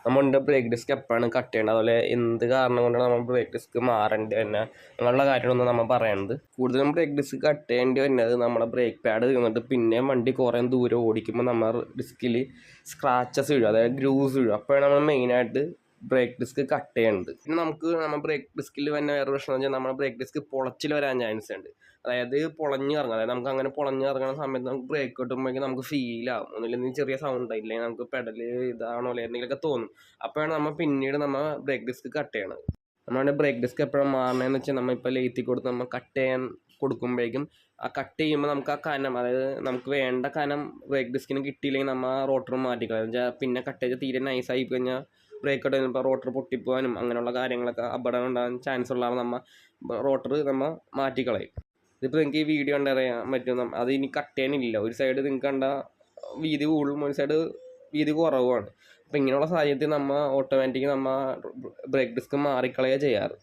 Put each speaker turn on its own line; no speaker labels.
നമ്മളുടെ brake disc എപ്പോഴാണ് cut ചെയ്യേണ്ടത്, അതുപോലെ എന്ത് കാരണം കൊണ്ടാണ് നമ്മൾ ബ്രേക്ക് ഡിസ്ക് മാറേണ്ടി തന്നെ അങ്ങനെയുള്ള കാര്യങ്ങളൊന്നും നമ്മൾ പറയുന്നത്. കൂടുതലും ബ്രേക്ക് ഡിസ്ക് കട്ട് ചെയ്യേണ്ടി വരുന്നത് നമ്മളെ ബ്രേക്ക് പാഡ് തീർന്നിട്ട് പിന്നെയും വണ്ടി കുറേ ദൂരം ഓടിക്കുമ്പോൾ നമ്മൾ ഡിസ്കിൽ സ്ക്രാച്ചസ് വീഴും, അതായത് ഗ്രൂസ് വീഴും. അപ്പോഴാണ് നമ്മൾ മെയിനായിട്ട് ബ്രേക്ക് ഡിസ്ക് കട്ട് ചെയ്യേണ്ടത്. പിന്നെ നമ്മൾ ബ്രേക്ക് ഡിസ്കിൽ തന്നെ വേറെ പ്രശ്നം എന്ന് വെച്ചാൽ നമ്മുടെ ബ്രേക്ക് ഡിസ്ക് പൊളച്ചിൽ വരാൻ ചാൻസ് ഉണ്ട്. അതായത് പൊളഞ്ഞ് ഇറങ്ങും. അതായത് നമുക്ക് അങ്ങനെ പൊളഞ്ഞ് ഇറങ്ങുന്ന സമയത്ത് നമുക്ക് ബ്രേക്ക് കിട്ടുമ്പോഴേക്കും നമുക്ക് ഫീൽ ആവും, ഒന്നുമില്ലെങ്കിൽ ചെറിയ സൗണ്ട് ഇല്ലെങ്കിൽ നമുക്ക് പെഡൽ ഇതാണോ അല്ലെ എന്തെങ്കിലുമൊക്കെ തോന്നും. അപ്പോഴാണ് പിന്നീട് നമ്മൾ ബ്രേക്ക് ഡിസ്ക് കട്ട് ചെയ്യണത്. നമ്മുടെ ബ്രേക്ക് ഡിസ്ക് എപ്പോഴും മാറണമെന്ന് വെച്ചാൽ നമ്മളിപ്പോൾ ലേത്തി കൊടുത്ത് നമ്മൾ കട്ട് ചെയ്യാൻ കൊടുക്കുമ്പോഴേക്കും ആ കട്ട് ചെയ്യുമ്പോൾ നമുക്ക് ആ കനം, അതായത് നമുക്ക് വേണ്ട കനം ബ്രേക്ക് ഡിസ്കിന് കിട്ടിയില്ലെങ്കിൽ നമ്മൾ ആ റോട്ടർ മാറ്റിക്കളയും. എന്ന് വെച്ചാൽ പിന്നെ കട്ട് ചെയ്ത് തീരെ നൈസായി കഴിഞ്ഞാൽ ബ്രേക്ക് കട്ട് ചെയ്യുമ്പോൾ റോട്ടർ പൊട്ടിപ്പോകാനും അങ്ങനെയുള്ള കാര്യങ്ങളൊക്കെ അപകടം ഉണ്ടാകാൻ ചാൻസ് ഉള്ളതാണ്. റോട്ടർ മാറ്റിക്കളയും. ഇതിപ്പോൾ നിങ്ങൾക്ക് ഈ വീഡിയോ കണ്ടറിയാൻ പറ്റും, അത് ഇനി കട്ട് ചെയ്യാനില്ല. ഒരു സൈഡ് നിങ്ങൾക്ക് കണ്ട വീതി കൂടുതലും, ഒരു സൈഡ് വീതി കുറവുമാണ്. അപ്പോൾ ഇങ്ങനെയുള്ള സാഹചര്യത്തിൽ ഓട്ടോമാറ്റിക് ബ്രേക്ക് ഡിസ്ക് മാറിക്കളയുക ചെയ്യാറ്.